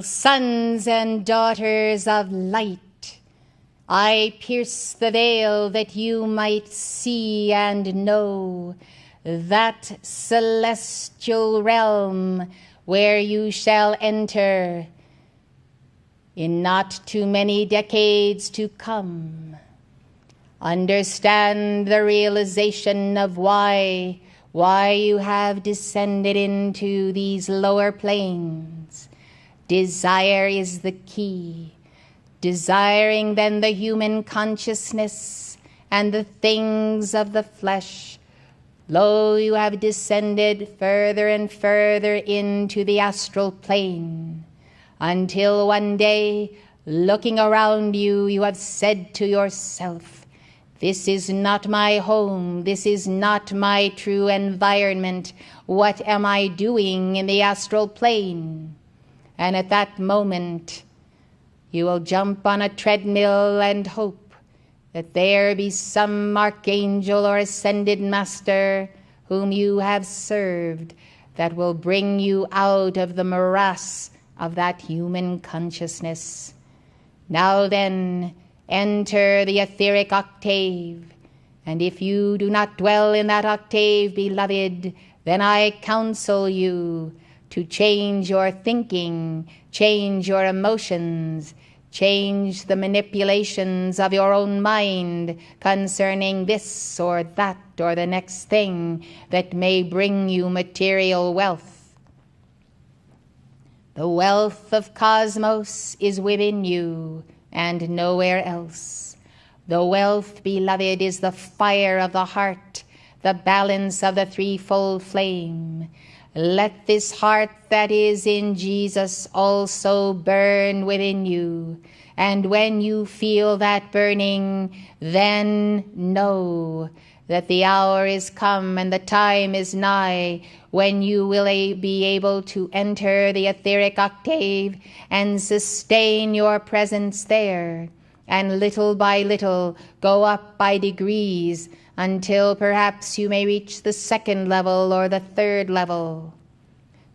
sons and daughters of light, I pierce the veil that you might see and know that celestial realm where you shall enter in not too many decades to come. Understand the realization of why you have descended into these lower planes. Desire is the key. Desiring then the human consciousness and the things of the flesh, lo, you have descended further and further into the astral plane, until one day, looking around you, you have said to yourself, this is not my home, this is not my true environment, what am I doing in the astral plane? And at that moment, you will jump on a treadmill and hope that there be some archangel or ascended master whom you have served that will bring you out of the morass of that human consciousness. Now then, enter the etheric octave, and if you do not dwell in that octave, beloved, then I counsel you to change your thinking, change your emotions, change the manipulations of your own mind concerning this or that or the next thing that may bring you material wealth. The wealth of cosmos is within you and nowhere else. The wealth, beloved, is the fire of the heart, the balance of the threefold flame. Let this heart that is in Jesus also burn within you. And when you feel that burning, then know that the hour is come and the time is nigh when you will be able to enter the etheric octave and sustain your presence there, and little by little go up by degrees until perhaps you may reach the second level or the third level.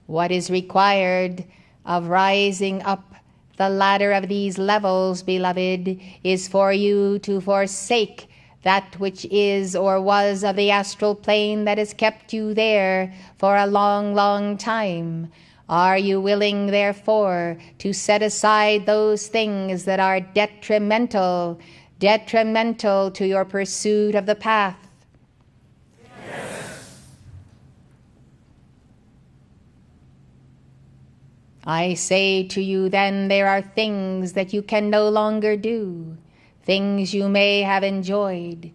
What is required of rising up the ladder of these levels, beloved, is for you to forsake that which is or was of the astral plane that has kept you there for a long, long time. Are you willing, therefore, to set aside those things that are detrimental to your pursuit of the path? Yes. I say to you then, there are things that you can no longer do. Things you may have enjoyed.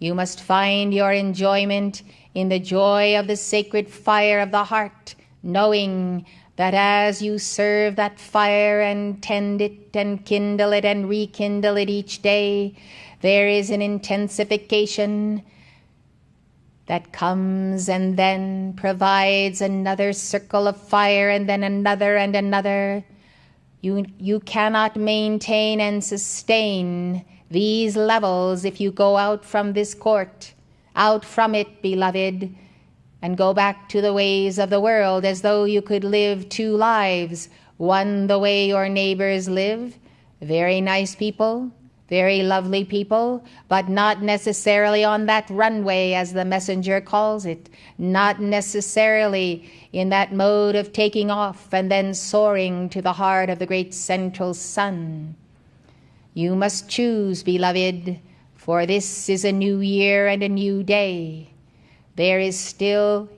You must find your enjoyment in the joy of the sacred fire of the heart, knowing that as you serve that fire and tend it and kindle it and rekindle it each day, there is an intensification that comes and then provides another circle of fire and then another and another. You cannot maintain and sustain these levels if you go out from this court, out from it, beloved, and go back to the ways of the world as though you could live two lives, one the way your neighbors live, very nice people, very lovely people, but not necessarily on that runway, as the messenger calls it, not necessarily in that mode of taking off and then soaring to the heart of the great central sun. You must choose, beloved, for this is a new year and a new day. There is still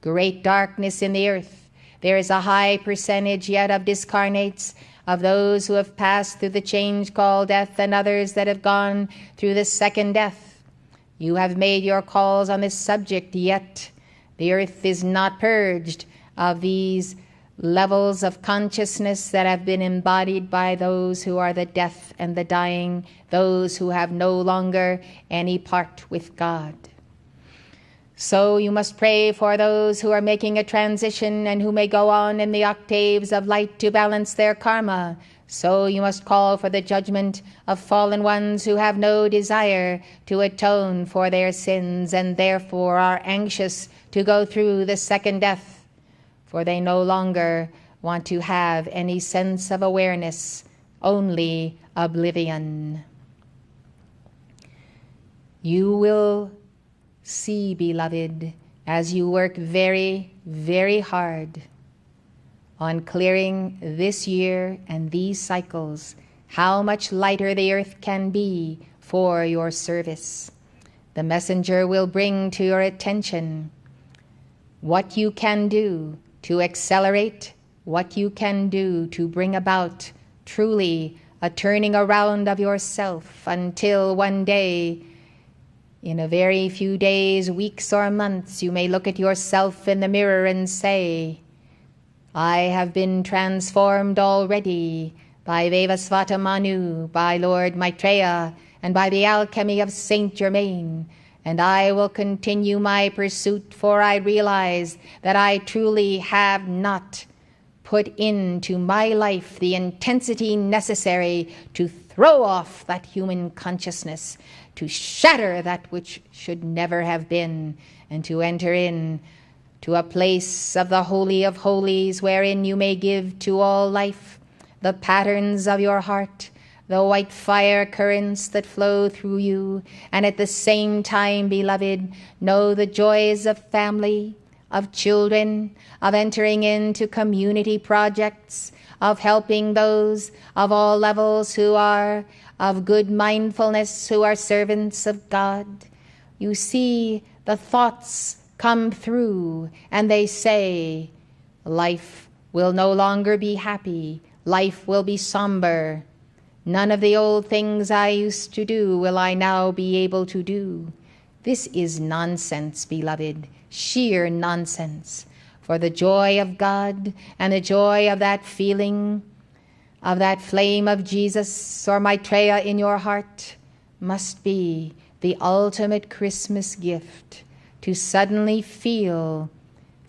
great darkness in the earth. There is a high percentage yet of discarnates, of those who have passed through the change called death, and others that have gone through the second death. You have made your calls on this subject, yet the earth is not purged of these levels of consciousness that have been embodied by those who are the deaf and the dying, those who have no longer any part with God. So you must pray for those who are making a transition and who may go on in the octaves of light to balance their karma. So you must call for the judgment of fallen ones who have no desire to atone for their sins and therefore are anxious to go through the second death, for they no longer want to have any sense of awareness, only oblivion. You will see, beloved, as you work very, very hard on clearing this year and these cycles, how much lighter the earth can be for your service. The messenger will bring to your attention what you can do to accelerate, what you can do to bring about truly a turning around of yourself, until one day, in a very few days, weeks, or months, you may look at yourself in the mirror and say, I have been transformed already by Vivasvata Manu, by Lord Maitreya, and by the alchemy of Saint Germain, and I will continue my pursuit, for I realize that I truly have not put into my life the intensity necessary to throw off that human consciousness, to shatter that which should never have been, and to enter in to a place of the Holy of Holies, wherein you may give to all life the patterns of your heart, the white fire currents that flow through you, and at the same time, beloved, know the joys of family, of children, of entering into community projects, of helping those of all levels who are of good mindfulness, who are servants of God. You see, the thoughts come through and they say, life will no longer be happy, life will be somber. None of the old things I used to do will I now be able to do. This is nonsense, beloved, sheer nonsense. For the joy of God and the joy of that feeling, of that flame of Jesus or Maitreya in your heart, must be the ultimate Christmas gift, to suddenly feel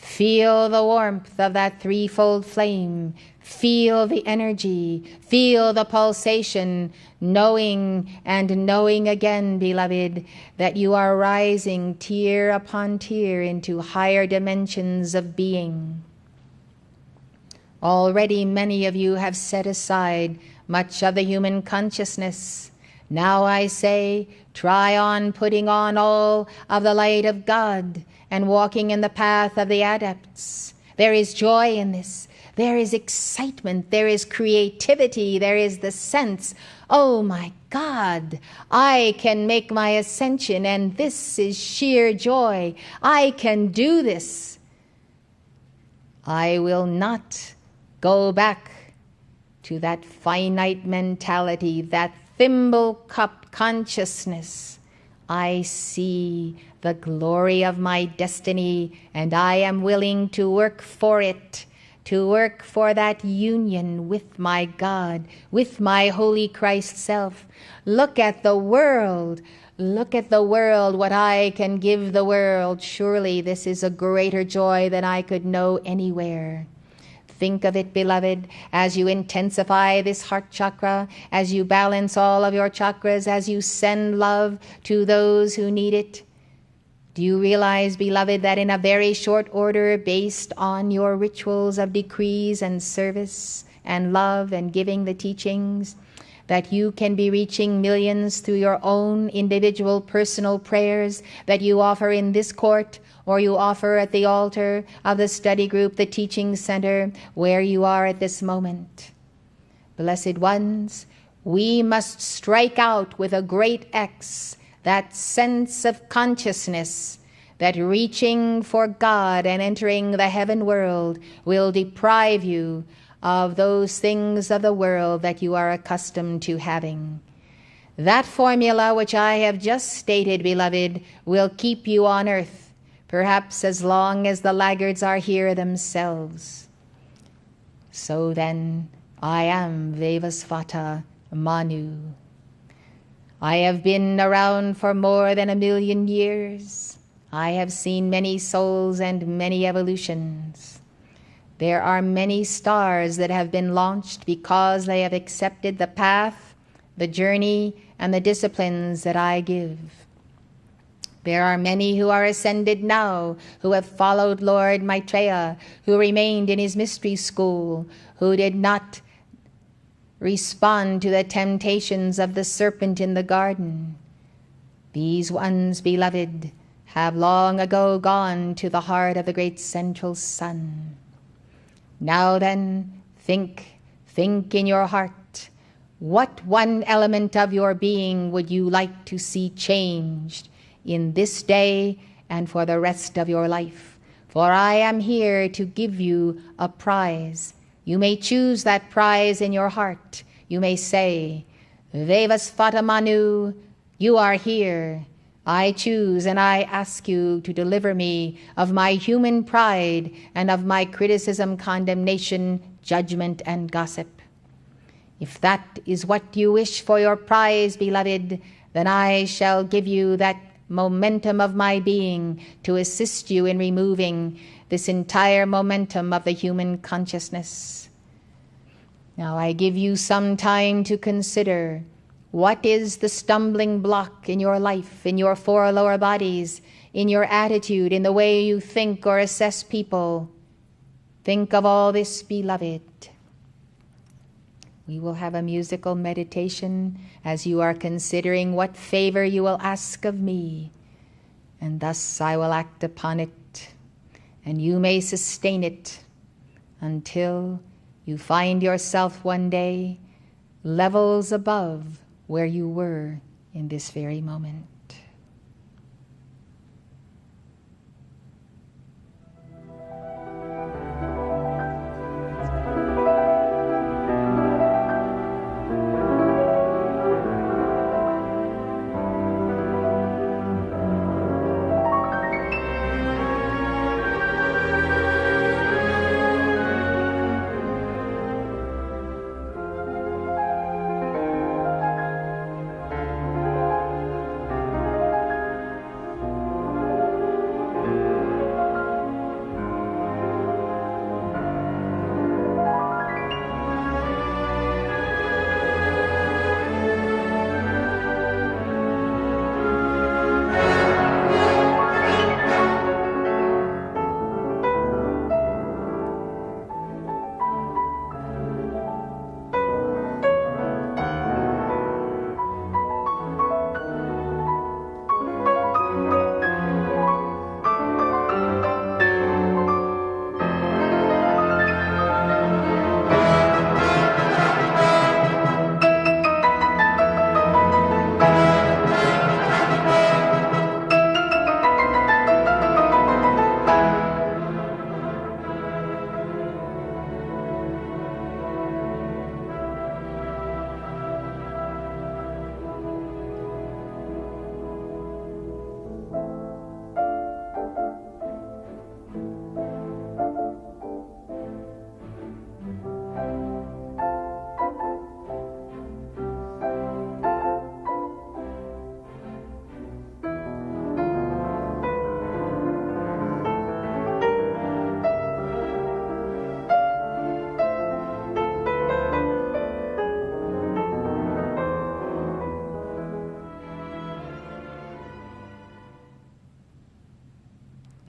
the warmth of that threefold flame, feel the energy, feel the pulsation, knowing and knowing again, beloved, that you are rising tier upon tier into higher dimensions of being. Already many of you have set aside much of the human consciousness. Now I say, try on putting on all of the light of God and walking in the path of the adepts. There is joy in this. There is excitement. There is creativity. There is the sense, oh my God, I can make my ascension, and this is sheer joy. I can do this. I will not go back to that finite mentality, that thimble cup consciousness. I see the glory of my destiny, and I am willing to work for it, to work for that union with my God, with my holy Christ self. Look at the world. Look at the world, what I can give the world. Surely this is a greater joy than I could know anywhere. Think of it, beloved, as you intensify this heart chakra, as you balance all of your chakras, as you send love to those who need it. Do you realize, beloved, that in a very short order, based on your rituals of decrees and service and love and giving the teachings, that you can be reaching millions through your own individual personal prayers that you offer in this court, or you offer at the altar of the study group, the teaching center, where you are at this moment. Blessed ones, we must strike out with a great X, that sense of consciousness that reaching for God and entering the heaven world will deprive you of those things of the world that you are accustomed to having. That formula which I have just stated, beloved, will keep you on earth, perhaps as long as the laggards are here themselves. So then, I am Vivasvata Manu. I have been around for more than 1,000,000 years. I have seen many souls and many evolutions. There are many stars that have been launched because they have accepted the path, the journey, and the disciplines that I give. There are many who are ascended now, who have followed Lord Maitreya, who remained in his mystery school, who did not respond to the temptations of the serpent in the garden. These ones, beloved, have long ago gone to the heart of the great central sun. Now then, think in your heart, what one element of your being would you like to see changed in this day and for the rest of your life? For I am here to give you a prize. You may choose that prize in your heart. You may say, Vevasvata Manu, you are here. I choose and I ask you to deliver me of my human pride and of my criticism, condemnation, judgment, and gossip. If that is what you wish for your prize, beloved, then I shall give you that momentum of my being to assist you in removing this entire momentum of the human consciousness. Now I give you some time to consider, what is the stumbling block in your life, in your four lower bodies, in your attitude, in the way you think or assess people? Think of all this, beloved. We will have a musical meditation as you are considering what favor you will ask of me, and thus I will act upon it, and you may sustain it until you find yourself one day levels above where you were in this very moment.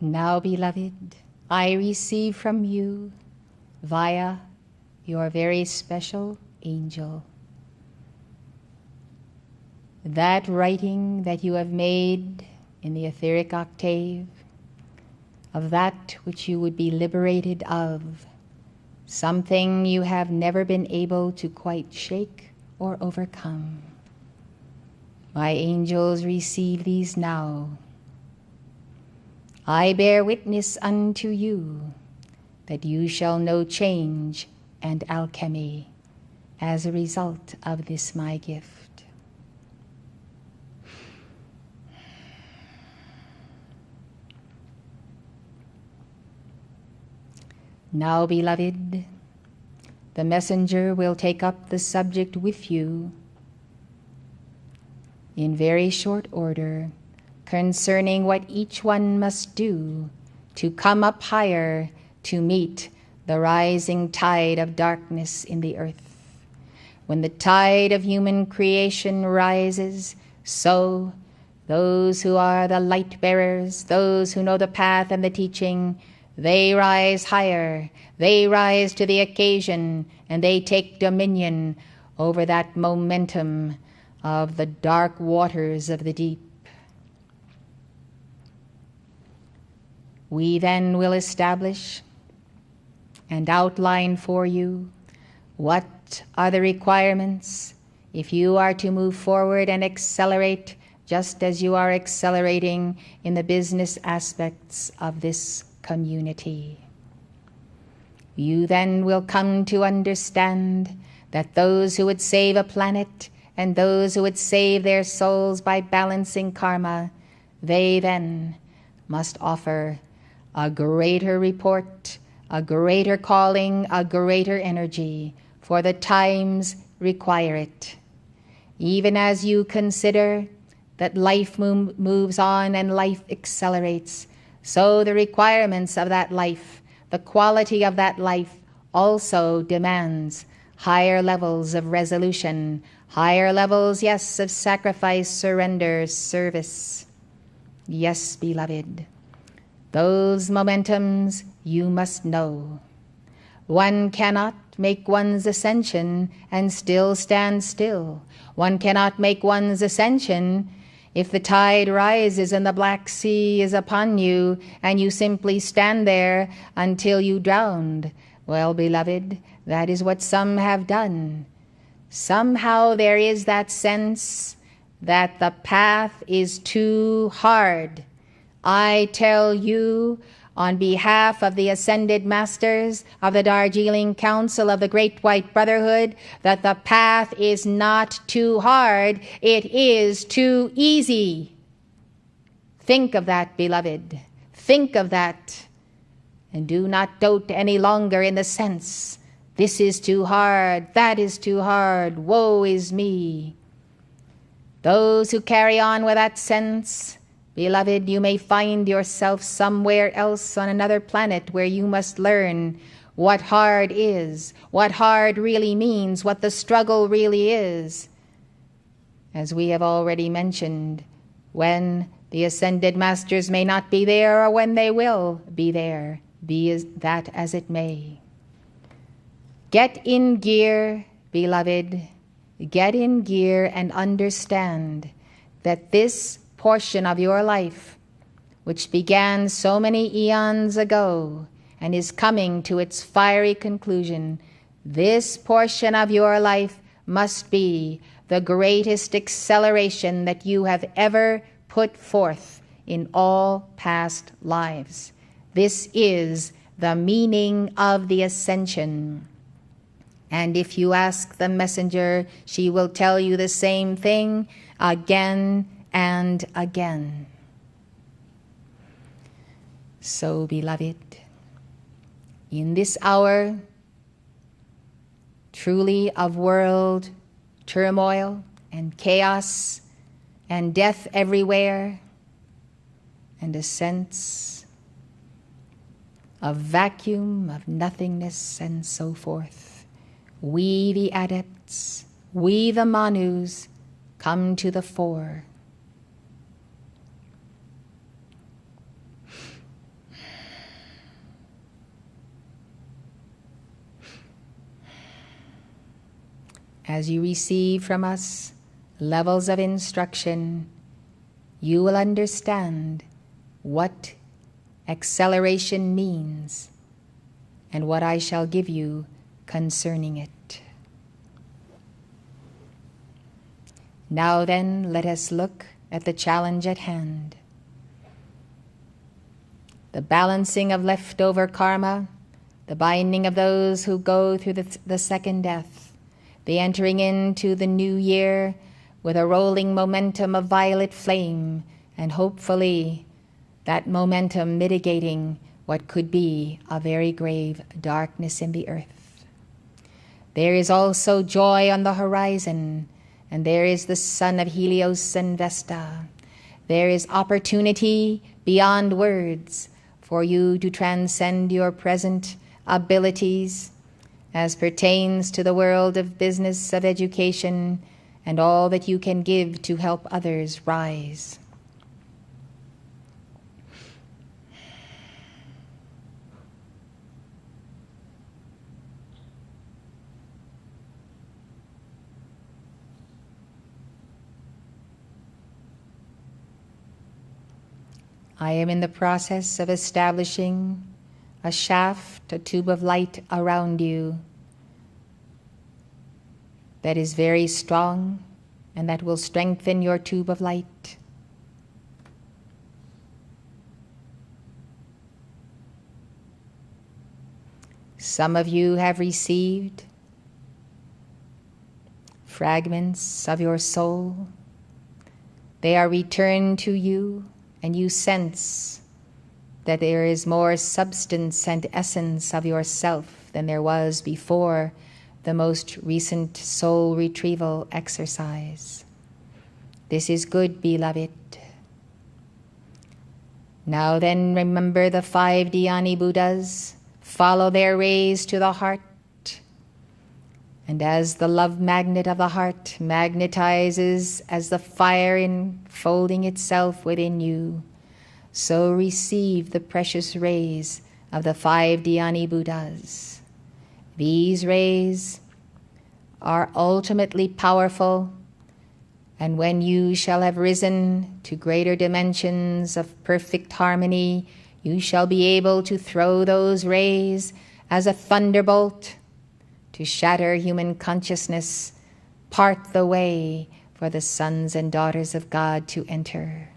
Now, beloved, I receive from you, via your very special angel, that writing that you have made in the etheric octave of that which you would be liberated of, something you have never been able to quite shake or overcome. My angels receive these now. I bear witness unto you that you shall know change and alchemy as a result of this my gift. Now, beloved, the messenger will take up the subject with you in very short order, concerning what each one must do to come up higher to meet the rising tide of darkness in the earth. When the tide of human creation rises, so Those who are the light bearers, those who know the path and the teaching, they rise higher, they rise to the occasion, and they take dominion over that momentum of the dark waters of the deep. We then will establish and outline for you what are the requirements if you are to move forward and accelerate just as you are accelerating in the business aspects of this community. You then will come to understand that those who would save a planet and those who would save their souls by balancing karma, they then must offer a greater report, a greater calling, a greater energy, for the times require it. Even as you consider that life moves on and life accelerates, so the requirements of that life, the quality of that life also demands higher levels of resolution, higher levels, yes, of sacrifice, surrender, service. Yes, beloved, those momentums you must know. One cannot make one's ascension and still stand still. One cannot make one's ascension if the tide rises and the Black Sea is upon you and you simply stand there until you drowned. Well, beloved, that is what some have done. Somehow there is that sense that the path is too hard. I tell you, on behalf of the Ascended Masters of the Darjeeling Council of the Great White Brotherhood, that the path is not too hard, it is too easy. Think of that, beloved. Think of that. And do not dote any longer in the sense, this is too hard, that is too hard, woe is me. Those who carry on with that sense, beloved, you may find yourself somewhere else on another planet where you must learn what hard is, what hard really means, what the struggle really is. As we have already mentioned, when the Ascended Masters may not be there or when they will be there, be that as it may. Get in gear, beloved. Get in gear and understand that this portion of your life, which began so many eons ago and is coming to its fiery conclusion, this portion of your life must be the greatest acceleration that you have ever put forth in all past lives. This is the meaning of the ascension. And if you ask the messenger, she will tell you the same thing again and again. So, beloved, in this hour, truly of world turmoil and chaos and death everywhere, and a sense of vacuum, of nothingness, and so forth, we the adepts, we the Manus, come to the fore. As you receive from us levels of instruction, you will understand what acceleration means and what I shall give you concerning it. Now then, let us look at the challenge at hand. The balancing of leftover karma, the binding of those who go through the second death, the entering into the new year with a rolling momentum of violet flame, and hopefully that momentum mitigating what could be a very grave darkness in the earth. There is also joy on the horizon, and there is the sun of Helios and Vesta. There is opportunity beyond words for you to transcend your present abilities as pertains to the world of business, of education, and all that you can give to help others rise. I am in the process of establishing a shaft, a tube of light around you that is very strong and that will strengthen your tube of light. Some of you have received fragments of your soul. They are returned to you, and you sense that there is more substance and essence of yourself than there was before the most recent soul retrieval exercise. This is good, beloved. Now then, remember the 5 Dhyani Buddhas. Follow their rays to the heart. And as the love magnet of the heart magnetizes as the fire enfolding itself within you, so receive the precious rays of the 5 Dhyani Buddhas. These rays are ultimately powerful, and when you shall have risen to greater dimensions of perfect harmony, you shall be able to throw those rays as a thunderbolt to shatter human consciousness, part the way for the sons and daughters of God to enter.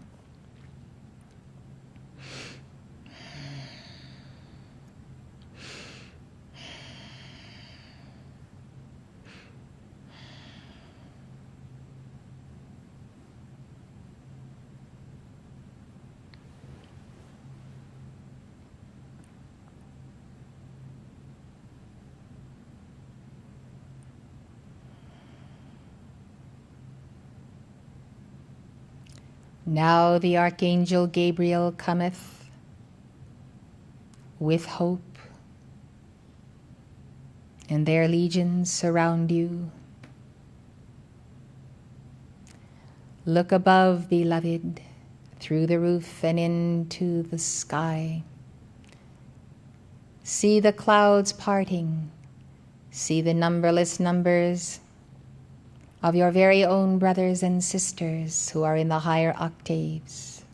Now the Archangel Gabriel cometh with hope, and their legions surround you. Look above, beloved, through the roof and into the sky. See the clouds parting. See the numberless numbers of your very own brothers and sisters who are in the higher octaves.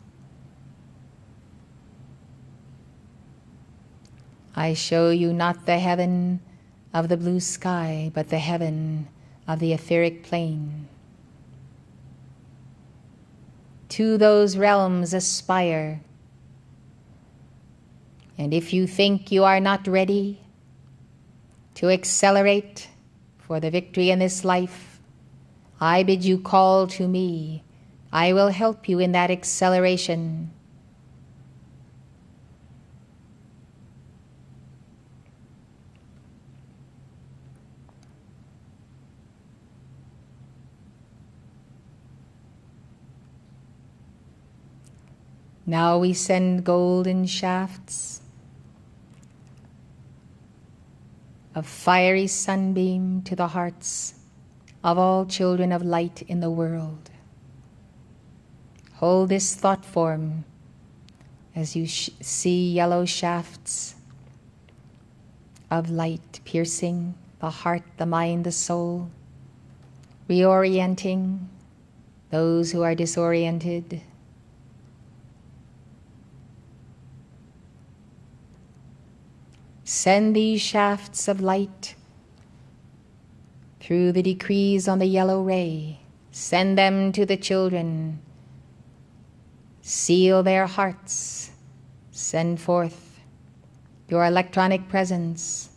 I show you not the heaven of the blue sky, but the heaven of the etheric plane. To those realms aspire. And if you think you are not ready to accelerate for the victory in this life, I bid you call to me. I will help you in that acceleration. Now we send golden shafts of fiery sunbeam to the hearts of all children of light in the world. Hold this thought form as you see yellow shafts of light piercing the heart, the mind, the soul, reorienting those who are disoriented. Send these shafts of light through the decrees on the yellow ray. Send them to the children. Seal their hearts. Send forth your electronic presence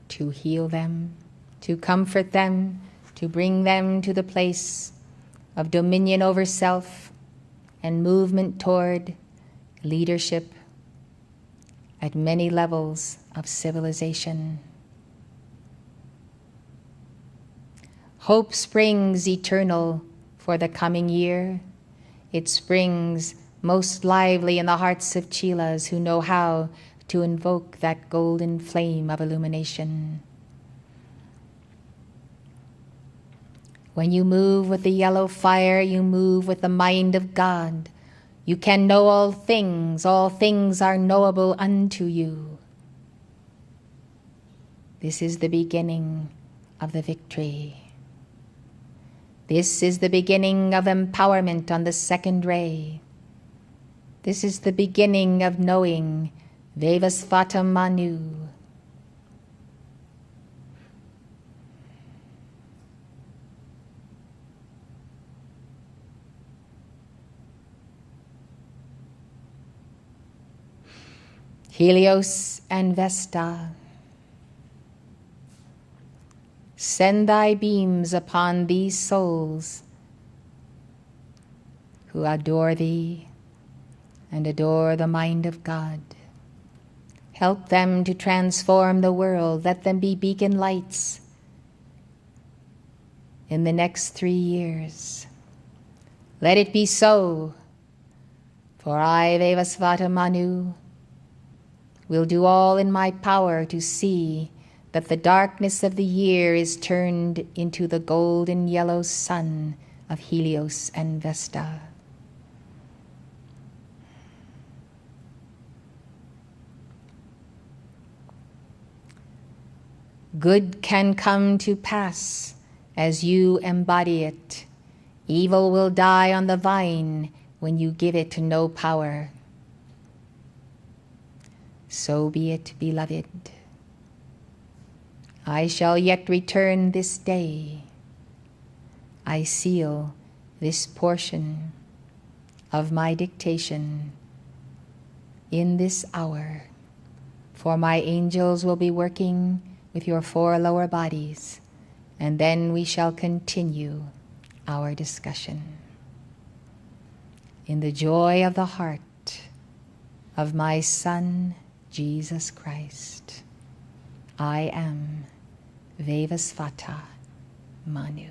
to heal them, to comfort them, to bring them to the place of dominion over self and movement toward leadership at many levels of civilization. Hope springs eternal for the coming year. It springs most lively in the hearts of chelas who know how to invoke that golden flame of illumination. When you move with the yellow fire, you move with the mind of God. You can know all things are knowable unto you. This is the beginning of the victory. This is the beginning of empowerment on the second ray. This is the beginning of knowing Vaivasvata Manu. Helios and Vesta, send thy beams upon these souls who adore thee and adore the mind of God. Help them to transform the world. Let them be beacon lights in the next 3 years. Let it be so, for I, Vaivasvata Manu, will do all in my power to see that the darkness of the year is turned into the golden yellow sun of Helios and Vesta. Good can come to pass as you embody it. Evil will die on the vine when you give it no power. So be it, beloved. I shall yet return this day. I seal this portion of my dictation in this hour, for my angels will be working with your 4 lower bodies, and then we shall continue our discussion. In the joy of the heart of my Son, Jesus Christ, I am Vaivasvata Manu.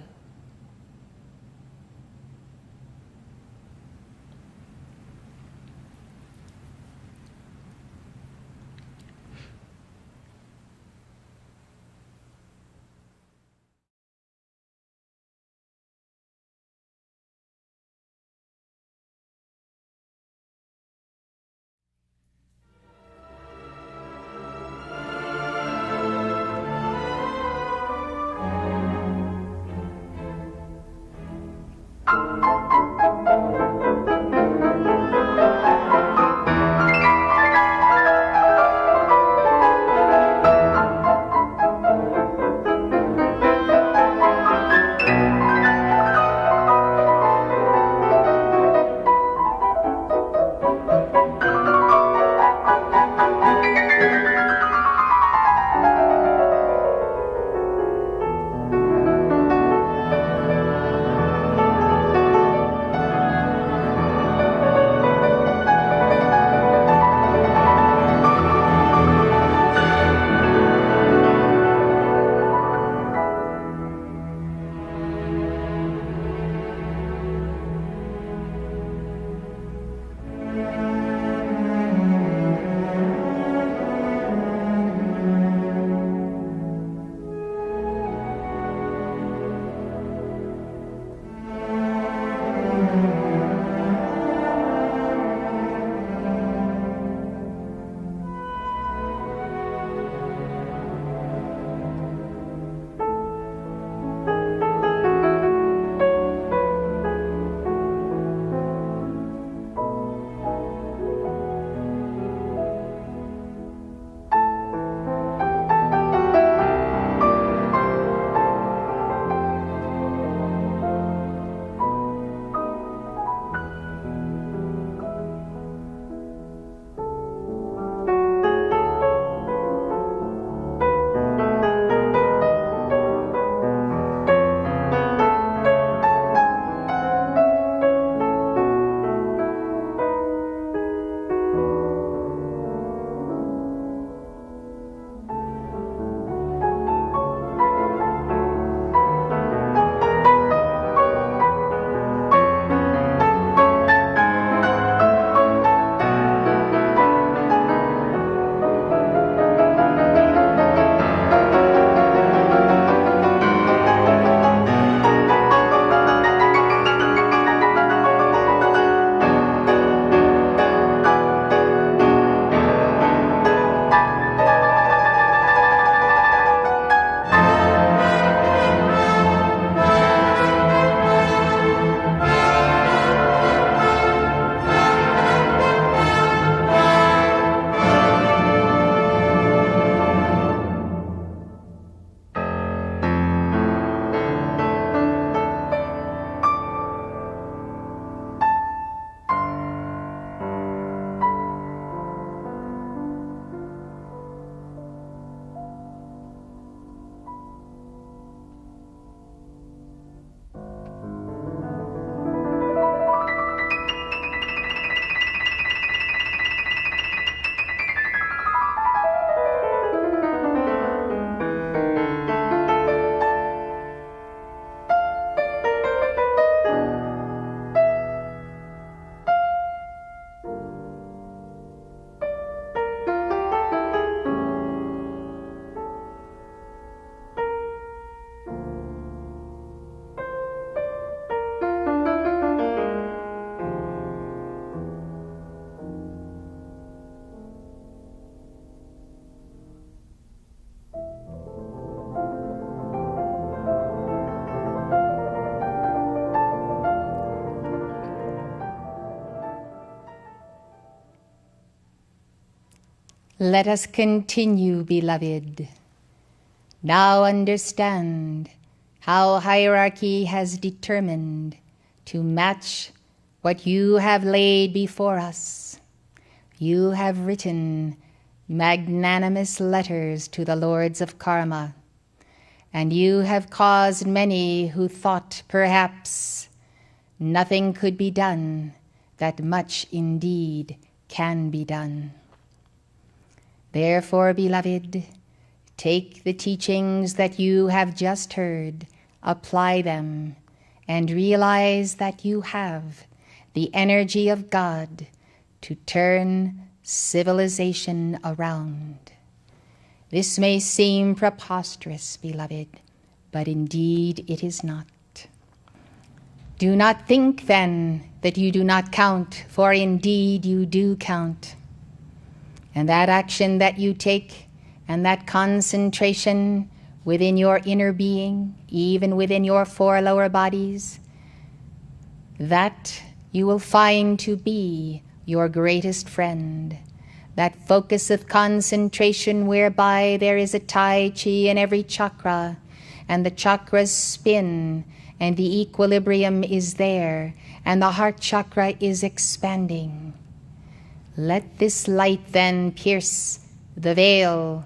Let us continue, beloved. Now understand how hierarchy has determined to match what you have laid before us. You have written magnanimous letters to the lords of karma, and you have caused many who thought perhaps nothing could be done, that much indeed can be done. Therefore, beloved, take the teachings that you have just heard, apply them, and realize that you have the energy of God to turn civilization around. This may seem preposterous, beloved, but indeed it is not. Do not think, then, that you do not count, for indeed you do count. And that action that you take, and that concentration within your inner being, even within your 4 lower bodies, that you will find to be your greatest friend. That focus of concentration whereby there is a Tai Chi in every chakra, and the chakras spin, and the equilibrium is there, and the heart chakra is expanding. Let this light then pierce the veil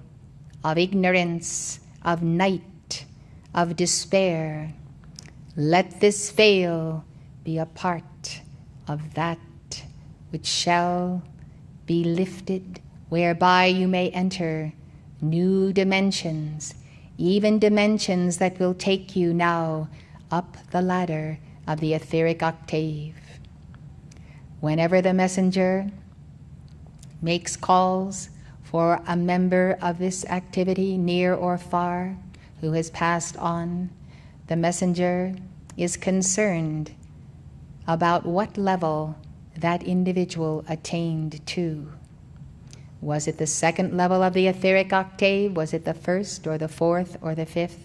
of ignorance, of night, of despair. Let this veil be a part of that which shall be lifted, whereby you may enter new dimensions, even dimensions that will take you now up the ladder of the etheric octave. Whenever the messenger makes calls for a member of this activity, near or far, who has passed on, the messenger is concerned about what level that individual attained to. Was it the 2nd level of the etheric octave? Was it the 1st or the 4th or the 5th?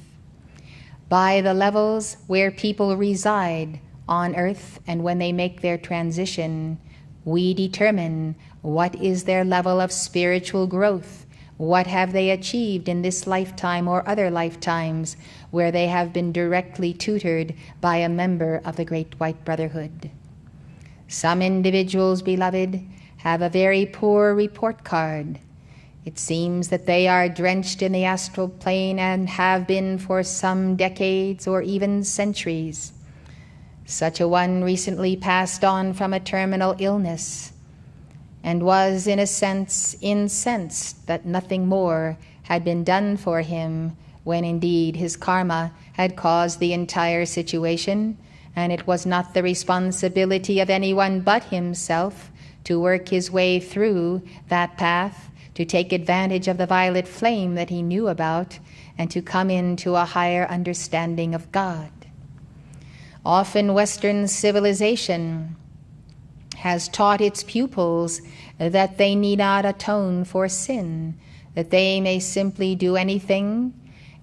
By the levels where people reside on earth and when they make their transition, we determine what is their level of spiritual growth. What have they achieved in this lifetime or other lifetimes where they have been directly tutored by a member of the Great White Brotherhood? Some individuals, beloved, have a very poor report card. It seems that they are drenched in the astral plane and have been for some decades or even centuries. Such a one recently passed on from a terminal illness and was, in a sense, incensed that nothing more had been done for him, when indeed his karma had caused the entire situation, and it was not the responsibility of anyone but himself to work his way through that path, to take advantage of the violet flame that he knew about, and to come into a higher understanding of God. Often Western civilization has taught its pupils that they need not atone for sin, that they may simply do anything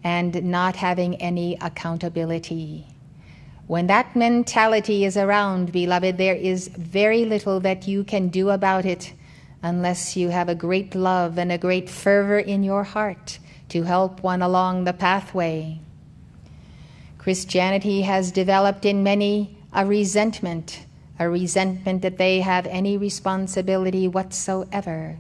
and not having any accountability. When that mentality is around, beloved, there is very little that you can do about it unless you have a great love and a great fervor in your heart to help one along the pathway. Christianity has developed in many a resentment that they have any responsibility whatsoever.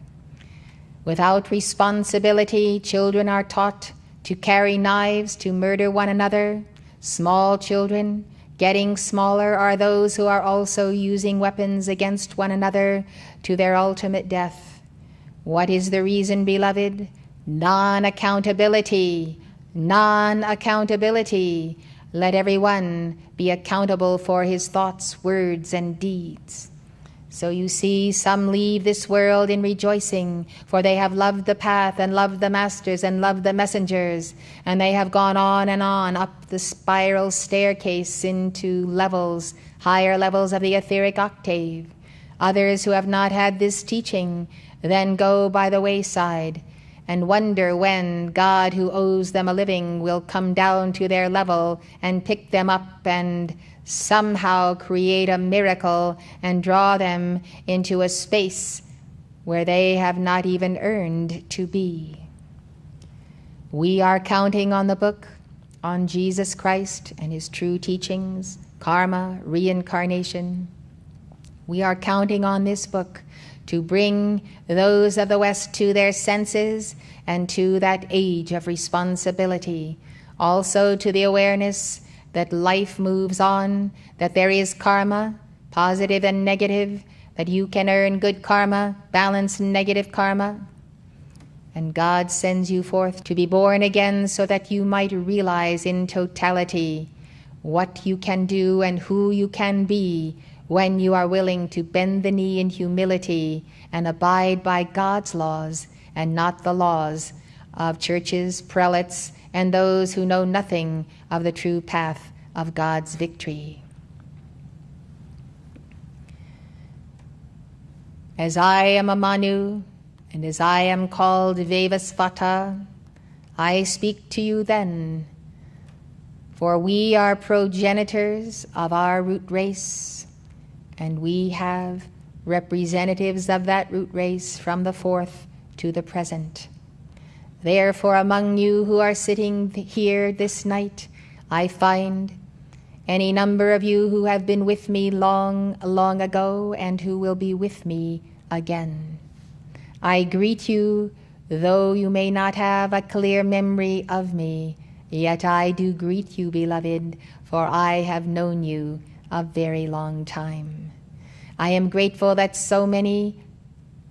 Without responsibility, children are taught to carry knives to murder one another. Small children, getting smaller, are those who are also using weapons against one another to their ultimate death. What is the reason, beloved? Non-accountability. Non-accountability. Let everyone be accountable for his thoughts, words, and deeds. So you see, some leave this world in rejoicing, for they have loved the path and loved the masters and loved the messengers, and they have gone on up the spiral staircase into levels, higher levels of the etheric octave. Others who have not had this teaching then go by the wayside and wonder when God, who owes them a living, will come down to their level and pick them up and somehow create a miracle and draw them into a space where they have not even earned to be. We are counting on the book, on Jesus Christ and his true teachings, karma, reincarnation. We are counting on this book to bring those of the West to their senses and to that age of responsibility, also to the awareness that life moves on, that there is karma, positive and negative, that you can earn good karma, balance negative karma. And God sends you forth to be born again so that you might realize in totality what you can do and who you can be when you are willing to bend the knee in humility and abide by God's laws and not the laws of churches, prelates, and those who know nothing of the true path of God's victory. As I am a Manu, and as I am called Vevasvata, I speak to you then, for we are progenitors of our root race, and we have representatives of that root race from the fourth to the present. Therefore, among you who are sitting here this night, I find any number of you who have been with me long, long ago and who will be with me again. I greet you, though you may not have a clear memory of me, yet I do greet you, beloved, for I have known you a very long time. I am grateful that so many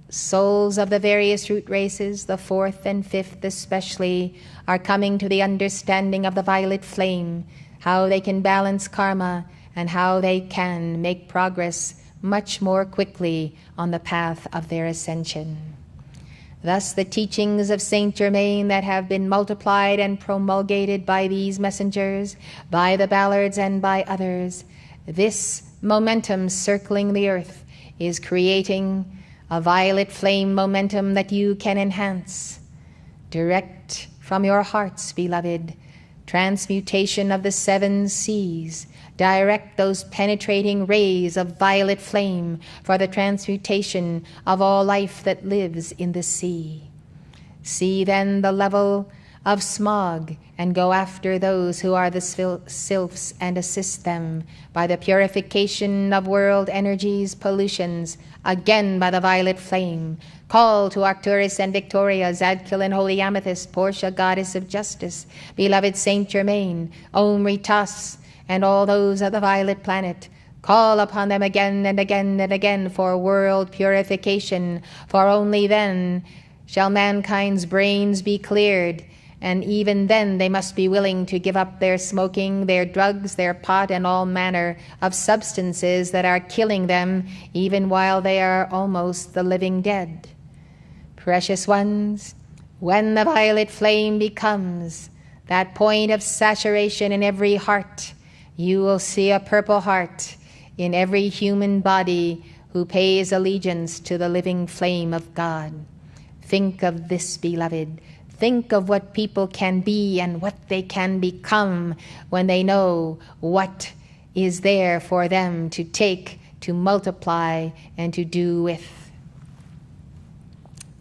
souls of the various root races, the fourth and fifth especially, are coming to the understanding of the violet flame, how they can balance karma, and how they can make progress much more quickly on the path of their ascension. Thus the teachings of Saint Germain that have been multiplied and promulgated by these messengers, by the Ballards and by others, this momentum circling the earth is creating a violet flame momentum that you can enhance. Direct from your hearts, beloved, transmutation of the 7 seas. Direct those penetrating rays of violet flame for the transmutation of all life that lives in the sea. See then the level of smog and go after those who are the sylphs and assist them by the purification of world energies, pollutions, again by the violet flame. Call to Arcturus and Victoria, Zadkiel and Holy Amethyst, Portia, Goddess of Justice, beloved Saint Germain, Om Ritas, and all those of the violet planet. Call upon them again and again and again for world purification, for only then shall mankind's brains be cleared, and even then they must be willing to give up their smoking, their drugs, their pot, and all manner of substances that are killing them, even while they are almost the living dead. Precious ones, when the violet flame becomes that point of saturation in every heart, you will see a purple heart in every human body who pays allegiance to the living flame of God. Think of this, beloved. Think of what people can be and what they can become when they know what is there for them to take, to multiply, and to do with.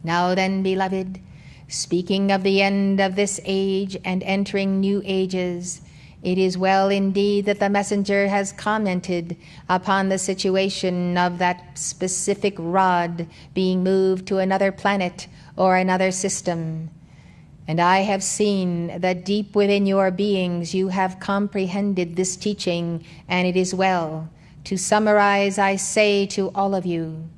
Now then, beloved, speaking of the end of this age and entering new ages, it is well indeed that the messenger has commented upon the situation of that specific rod being moved to another planet or another system. And I have seen that deep within your beings you have comprehended this teaching, and it is well. To summarize, I say to all of you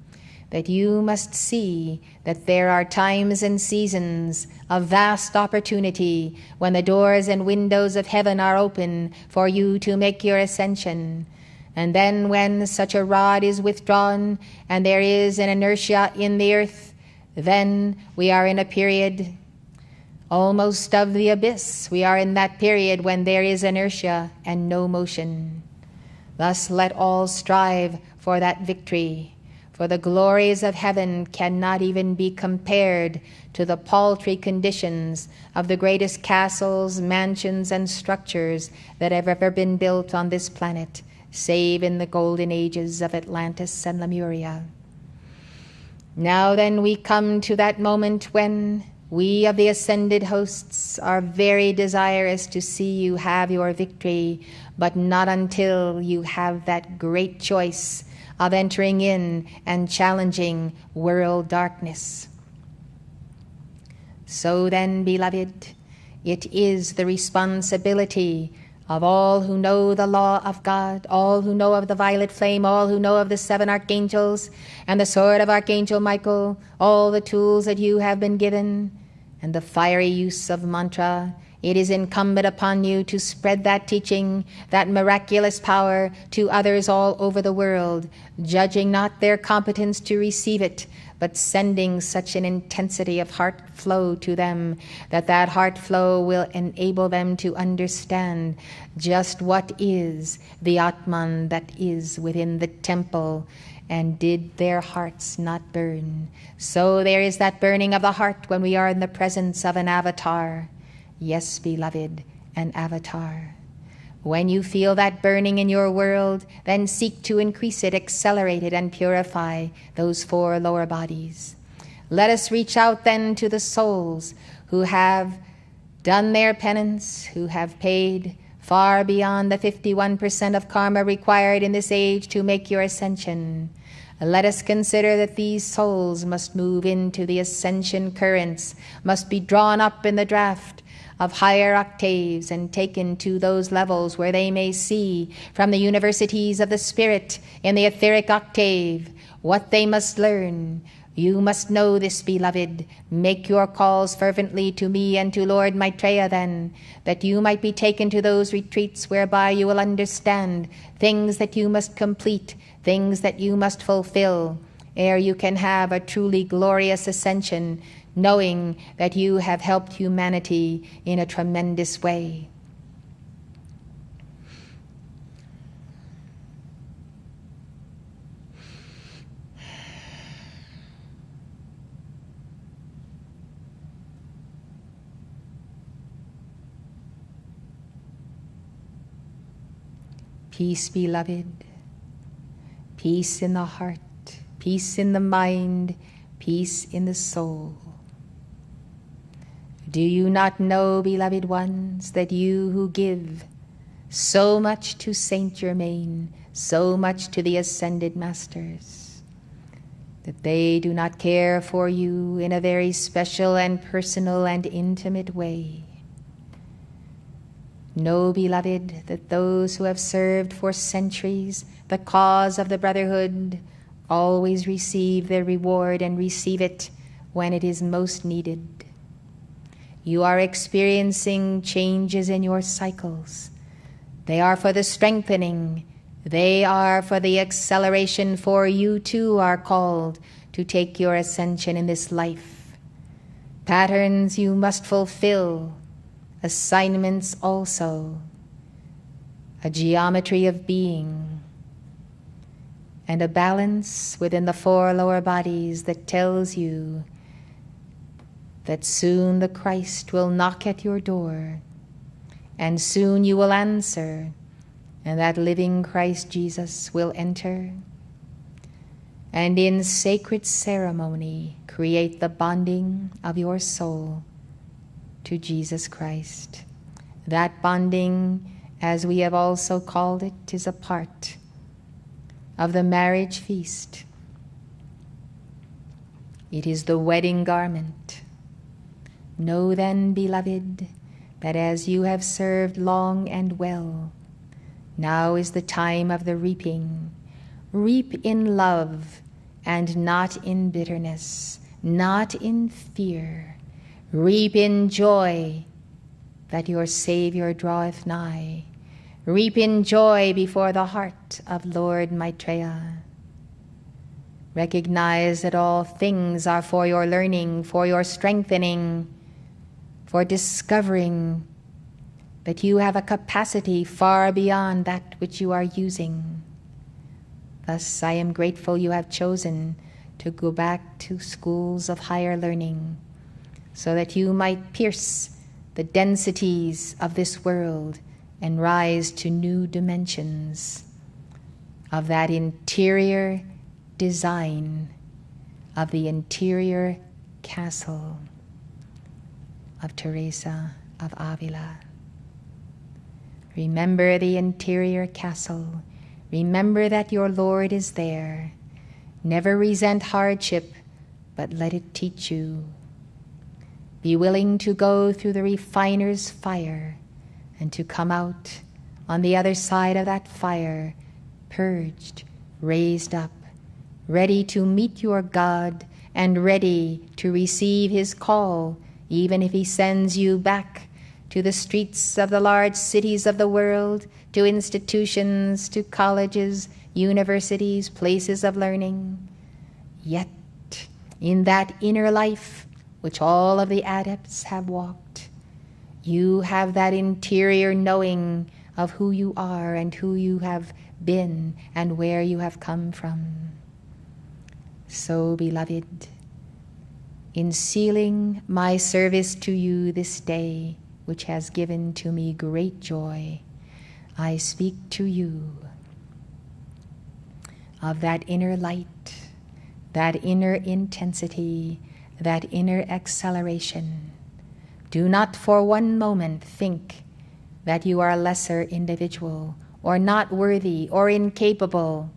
that you must see that there are times and seasons of vast opportunity when the doors and windows of heaven are open for you to make your ascension. And then when such a rod is withdrawn and there is an inertia in the earth, then we are in a period almost of the abyss. We are in that period when there is inertia and no motion. Thus let all strive for that victory. For the glories of heaven cannot even be compared to the paltry conditions of the greatest castles, mansions, and structures that have ever been built on this planet, save in the golden ages of Atlantis and Lemuria. Now then, we come to that moment when we of the ascended hosts are very desirous to see you have your victory, but not until you have that great choice of entering in and challenging world darkness. So then, beloved, it is the responsibility of all who know the law of God, all who know of the violet flame, all who know of the 7 archangels and the sword of Archangel Michael, all the tools that you have been given, and the fiery use of mantra. It is incumbent upon you to spread that teaching, that miraculous power, to others all over the world, judging not their competence to receive it, but sending such an intensity of heart flow to them that that heart flow will enable them to understand just what is the Atman that is within the temple. And did their hearts not burn? So there is that burning of the heart when we are in the presence of an avatar. Yes, beloved, an avatar. When you feel that burning in your world, then seek to increase it, accelerate it, and purify those 4 lower bodies. Let us reach out then to the souls who have done their penance, who have paid far beyond the 51% of karma required in this age to make your ascension. Let us consider that these souls must move into the ascension currents, must be drawn up in the draft of higher octaves and taken to those levels where they may see from the universities of the spirit in the etheric octave what they must learn. You must know this, beloved. Make your calls fervently to me and to Lord Maitreya then, that you might be taken to those retreats whereby you will understand things that you must complete, things that you must fulfill, ere you can have a truly glorious ascension, knowing that you have helped humanity in a tremendous way. Peace, beloved. Peace in the heart, peace in the mind, peace in the soul. Do you not know, beloved ones, that you who give so much to Saint Germain, so much to the Ascended Masters, that they do not care for you in a very special and personal and intimate way? Know, beloved, that those who have served for centuries the cause of the Brotherhood always receive their reward and receive it when it is most needed. You are experiencing changes in your cycles. They are for the strengthening. They are for the acceleration, for you too are called to take your ascension in this life. Patterns you must fulfill, assignments also, a geometry of being, and a balance within the 4 lower bodies that tells you that soon the Christ will knock at your door, and soon you will answer, and that living Christ Jesus will enter, and in sacred ceremony create the bonding of your soul to Jesus Christ. That bonding, as we have also called it, is a part of the marriage feast. It is the wedding garment. Know then, beloved, that as you have served long and well, now is the time of the reaping. Reap in love and not in bitterness, not in fear. Reap in joy that your Savior draweth nigh. Reap in joy before the heart of Lord Maitreya. Recognize that all things are for your learning, for your strengthening, for discovering that you have a capacity far beyond that which you are using. Thus, I am grateful you have chosen to go back to schools of higher learning, so that you might pierce the densities of this world and rise to new dimensions of that interior design of the interior castle of Teresa of Avila. Remember the interior castle. Remember that your Lord is there. Never resent hardship, but let it teach you. Be willing to go through the refiner's fire and to come out on the other side of that fire, purged, raised up, ready to meet your God and ready to receive his call, even if he sends you back to the streets of the large cities of the world, to institutions, to colleges, universities, places of learning. Yet, in that inner life which all of the adepts have walked, you have that interior knowing of who you are and who you have been and where you have come from. So, beloved, in sealing my service to you this day, which has given to me great joy, I speak to you of that inner light, that inner intensity, that inner acceleration. Do not for one moment think that you are a lesser individual, or not worthy, or incapable,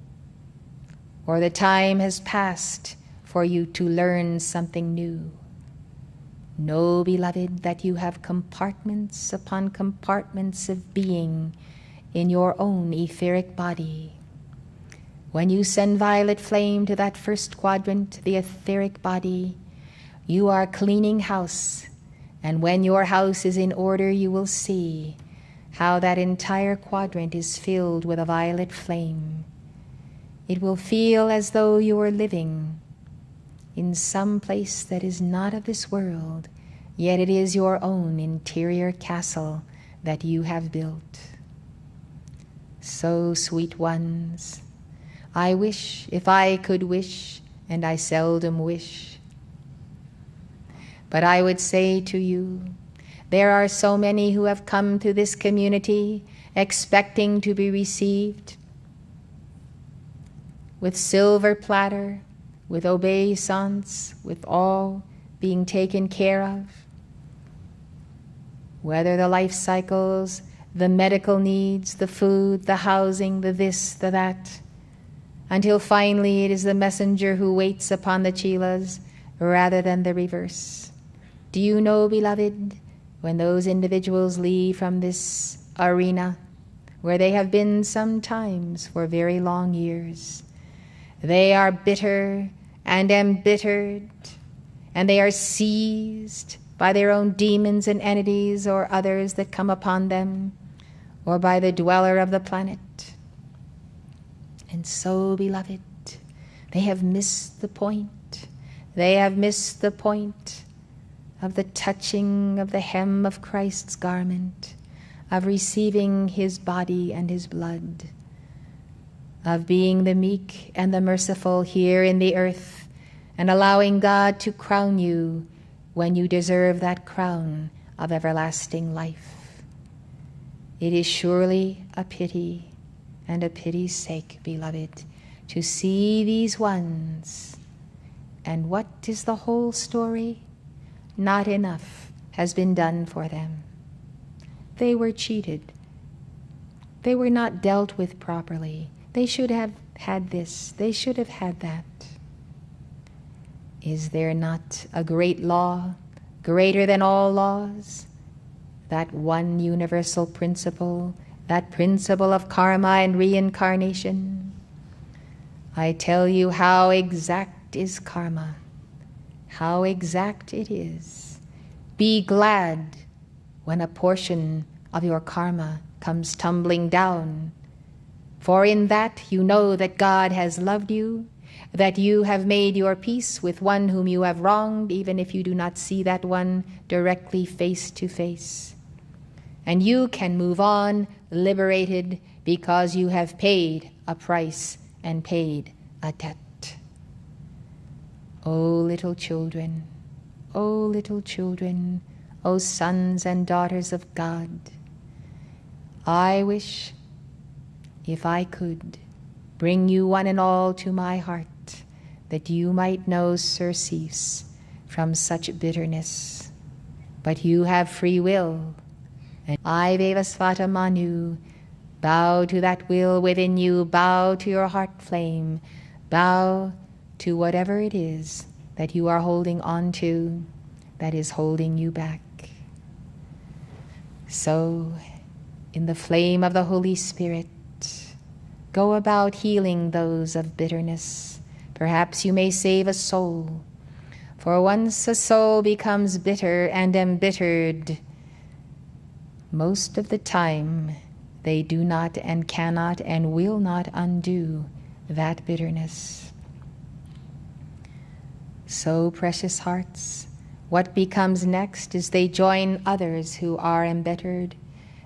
or the time has passed for you to learn something new. Know, beloved, that you have compartments upon compartments of being in your own etheric body. When you send violet flame to that first quadrant, the etheric body, you are cleaning house, and when your house is in order, you will see how that entire quadrant is filled with a violet flame. It will feel as though you were living in some place that is not of this world, yet it is your own interior castle that you have built. So, sweet ones, I wish, if I could wish, and I seldom wish, but I would say to you, there are so many who have come to this community expecting to be received with silver platter, with obeisance, with all being taken care of. Whether the life cycles, the medical needs, the food, the housing, the this, the that, until finally it is the messenger who waits upon the chelas rather than the reverse. Do you know, beloved, when those individuals leave from this arena, where they have been sometimes for very long years, they are bitter and embittered, and they are seized by their own demons and entities or others that come upon them, or by the dweller of the planet. And so, beloved, they have missed the point. They have missed the point of the touching of the hem of Christ's garment, of receiving his body and his blood, of being the meek and the merciful here in the earth, and allowing God to crown you when you deserve that crown of everlasting life. It is surely a pity, and a pity's sake, beloved, to see these ones. And what is the whole story? Not enough has been done for them. They were cheated. They were not dealt with properly. They should have had this. They should have had that. Is there not a great law, greater than all laws? That one universal principle, that principle of karma and reincarnation. I tell you how exact is karma. How exact it is. Be glad when a portion of your karma comes tumbling down, for in that you know that God has loved you, that you have made your peace with one whom you have wronged, even if you do not see that one directly face to face. And you can move on liberated because you have paid a price and paid a debt. O little children, O little children, O sons and daughters of God, I wish, if I could, bring you one and all to my heart, that you might know surcease from such bitterness. But you have free will, and I, Vevasvata Manu, bow to that will within you, bow to your heart flame, bow to whatever it is that you are holding on to that is holding you back. So, in the flame of the Holy Spirit, go about healing those of bitterness. Perhaps you may save a soul. For once a soul becomes bitter and embittered, most of the time they do not and cannot and will not undo that bitterness. So, precious hearts, what becomes next is they join others who are embittered.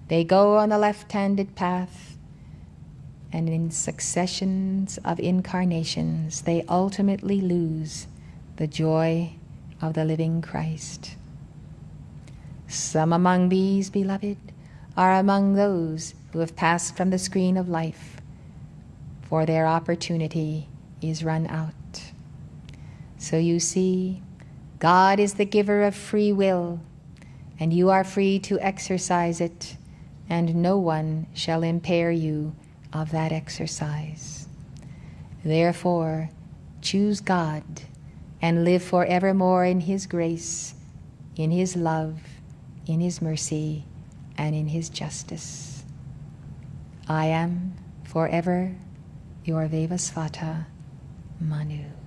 They go on the left-handed path, and in successions of incarnations, they ultimately lose the joy of the living Christ. Some among these, beloved, are among those who have passed from the screen of life, for their opportunity is run out. So you see, God is the giver of free will, and you are free to exercise it, and no one shall impair you of that exercise. Therefore, choose God and live forevermore in His grace, in His love, in His mercy, and in His justice. I am forever your Vevasvata Manu.